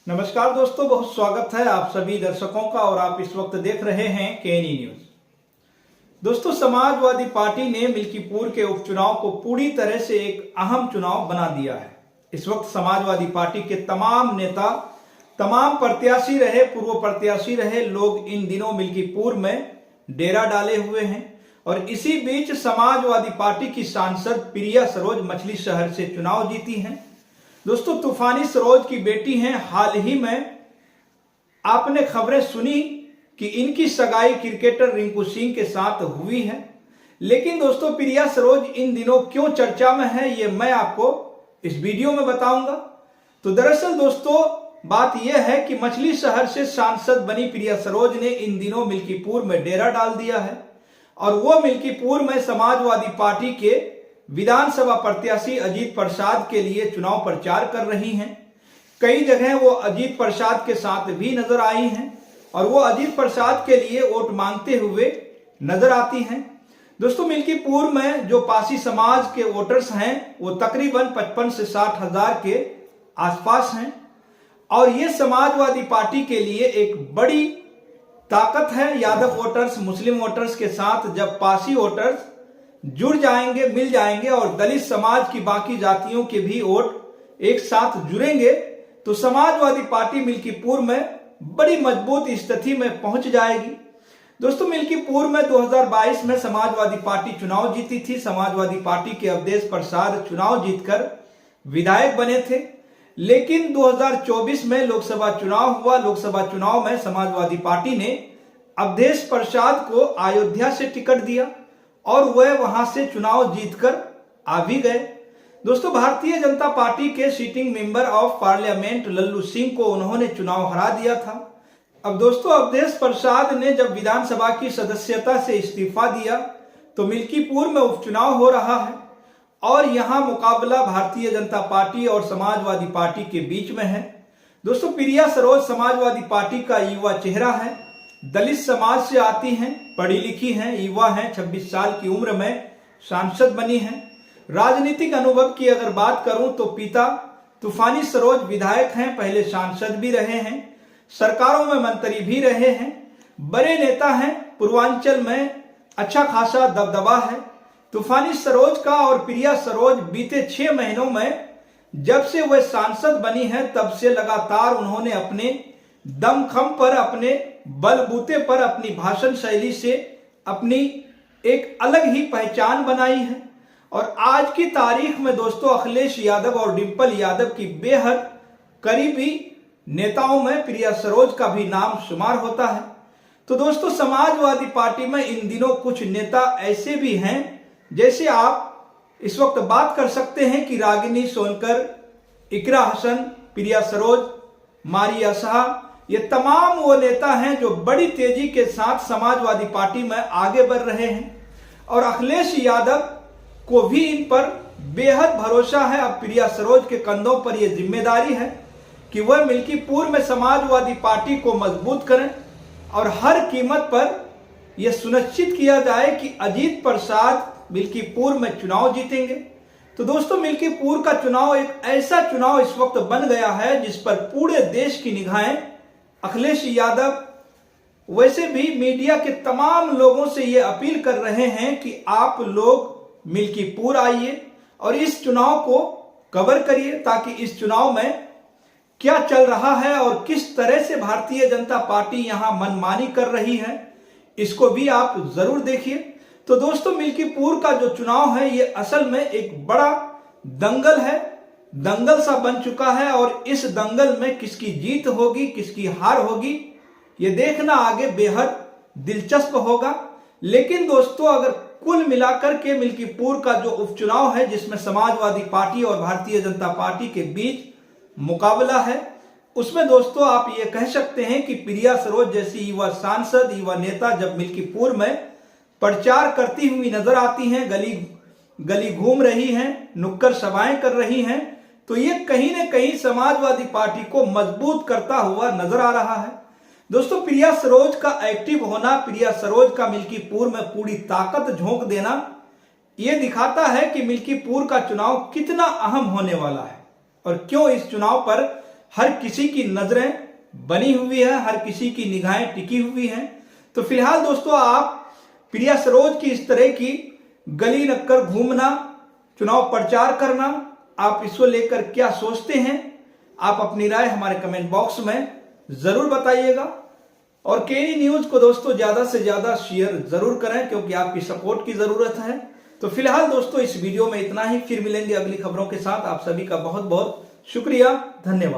नमस्कार दोस्तों, बहुत स्वागत है आप सभी दर्शकों का और आप इस वक्त देख रहे हैं केएनई न्यूज। दोस्तों, समाजवादी पार्टी ने मिल्कीपुर के उपचुनाव को पूरी तरह से एक अहम चुनाव बना दिया है। इस वक्त समाजवादी पार्टी के तमाम नेता, तमाम प्रत्याशी रहे, पूर्व प्रत्याशी रहे, लोग इन दिनों मिल्कीपुर में डेरा डाले हुए हैं और इसी बीच समाजवादी पार्टी की सांसद प्रिया सरोज मछली शहर से चुनाव जीती हैं। दोस्तों, तूफानी सरोज की बेटी हैं। हाल ही में आपने खबरें सुनी कि इनकी सगाई क्रिकेटर रिंकू सिंह के साथ हुई है। लेकिन दोस्तों, प्रिया सरोज इन दिनों क्यों चर्चा में है, ये मैं आपको इस वीडियो में बताऊंगा। तो दरअसल दोस्तों, बात यह है कि मछली शहर से सांसद बनी प्रिया सरोज ने इन दिनों मिल्कीपुर में डेरा डाल दिया है और वो मिल्कीपुर में समाजवादी पार्टी के विधानसभा प्रत्याशी अजीत प्रसाद के लिए चुनाव प्रचार कर रही हैं। कई जगह वो अजीत प्रसाद के साथ भी नजर आई हैं और वो अजीत प्रसाद के लिए वोट मांगते हुए नजर आती हैं। दोस्तों, मिल्कीपुर में जो पासी समाज के वोटर्स हैं वो तकरीबन 55 से 60 हजार के आसपास हैं और ये समाजवादी पार्टी के लिए एक बड़ी ताकत है। यादव वोटर्स, मुस्लिम वोटर्स के साथ जब पासी वोटर्स जुड़ जाएंगे, मिल जाएंगे और दलित समाज की बाकी जातियों के भी वोट एक साथ जुड़ेंगे तो समाजवादी पार्टी मिल्कीपुर में बड़ी मजबूत स्थिति में पहुंच जाएगी। दोस्तों, मिल्कीपुर में 2022 में समाजवादी पार्टी चुनाव जीती थी। समाजवादी पार्टी के अवधेश प्रसाद चुनाव जीतकर विधायक बने थे। लेकिन 2024 में लोकसभा चुनाव हुआ। लोकसभा चुनाव में समाजवादी पार्टी ने अवधेश प्रसाद को अयोध्या से टिकट दिया और वह वहां से चुनाव जीतकर आ भी गए। दोस्तों, भारतीय जनता पार्टी के sitting member of parliament Lallu Singh को उन्होंने चुनाव हरा दिया था। अब दोस्तों, अवधेश प्रसाद ने जब विधानसभा की सदस्यता से इस्तीफा दिया तो मिल्कीपुर में उपचुनाव हो रहा है और यहां मुकाबला भारतीय जनता पार्टी और समाजवादी पार्टी के बीच में है। दोस्तों, प्रिया सरोज समाजवादी पार्टी का युवा चेहरा है। दलित समाज से आती हैं, पढ़ी लिखी हैं, युवा हैं, 26 साल की उम्र में सांसद बनी हैं। राजनीतिक अनुभव की अगर बात करूं तो पिता तूफानी सरोज विधायक हैं, पहले सांसद भी रहे हैं, सरकारों में मंत्री भी रहे हैं, बड़े नेता हैं, पूर्वांचल में अच्छा खासा दबदबा है। तूफानी सरोज का और प्रिया सरोज बीते 6 महीनों में जब से वह सांसद बनी है तब से लगातार उन्होंने अपने दमखम पर, अपने बलबूते पर, अपनी भाषण शैली से अपनी एक अलग ही पहचान बनाई है। और आज की तारीख में दोस्तों, अखिलेश यादव और डिंपल यादव की बेहद करीबी नेताओं में प्रिया सरोज का भी नाम शुमार होता है। तो दोस्तों, समाजवादी पार्टी में इन दिनों कुछ नेता ऐसे भी हैं, जैसे आप इस वक्त बात कर सकते हैं कि रागिनी सोनकर, इकरा हसन, प्रिया सरोज, मारिया शाह, ये तमाम वो नेता हैं जो बड़ी तेजी के साथ समाजवादी पार्टी में आगे बढ़ रहे हैं और अखिलेश यादव को भी इन पर बेहद भरोसा है। अब प्रिया सरोज के कंधों पर यह जिम्मेदारी है कि वह मिल्कीपुर में समाजवादी पार्टी को मजबूत करें और हर कीमत पर यह सुनिश्चित किया जाए कि अजीत प्रसाद मिल्कीपुर में चुनाव जीतेंगे। तो दोस्तों, मिल्कीपुर का चुनाव एक ऐसा चुनाव इस वक्त बन गया है जिस पर पूरे देश की निगाहें अखिलेश यादव वैसे भी मीडिया के तमाम लोगों से ये अपील कर रहे हैं कि आप लोग मिल्कीपुर आइए और इस चुनाव को कवर करिए ताकि इस चुनाव में क्या चल रहा है और किस तरह से भारतीय जनता पार्टी यहां मनमानी कर रही है, इसको भी आप जरूर देखिए। तो दोस्तों, मिल्कीपुर का जो चुनाव है ये असल में एक बड़ा दंगल है, दंगल सा बन चुका है और इस दंगल में किसकी जीत होगी, किसकी हार होगी, ये देखना आगे बेहद दिलचस्प होगा। लेकिन दोस्तों, अगर कुल मिलाकर के मिल्कीपुर का जो उपचुनाव है जिसमें समाजवादी पार्टी और भारतीय जनता पार्टी के बीच मुकाबला है, उसमें दोस्तों आप ये कह सकते हैं कि प्रिया सरोज जैसी युवा सांसद, युवा नेता जब मिल्कीपुर में प्रचार करती हुई नजर आती हैं, गली गली घूम रही हैं, नुक्कड़ सभाएं कर रही हैं, तो ये कहीं ना कहीं समाजवादी पार्टी को मजबूत करता हुआ नजर आ रहा है। दोस्तों, प्रिया सरोज का एक्टिव होना, प्रिया सरोज का मिल्कीपुर में पूरी ताकत झोंक देना, यह दिखाता है कि मिल्कीपुर का चुनाव कितना अहम होने वाला है और क्यों इस चुनाव पर हर किसी की नजरें बनी हुई है, हर किसी की निगाहें टिकी हुई हैं। तो फिलहाल दोस्तों, आप प्रिया सरोज की इस तरह की गली नक्कर घूमना, चुनाव प्रचार करना, आप इसको लेकर क्या सोचते हैं? आप अपनी राय हमारे कमेंट बॉक्स में जरूर बताइएगा। और केनी न्यूज को दोस्तों ज्यादा से ज्यादा शेयर जरूर करें, क्योंकि आपकी सपोर्ट की जरूरत है। तो फिलहाल दोस्तों, इस वीडियो में इतना ही। फिर मिलेंगे अगली खबरों के साथ। आप सभी का बहुत बहुत शुक्रिया, धन्यवाद।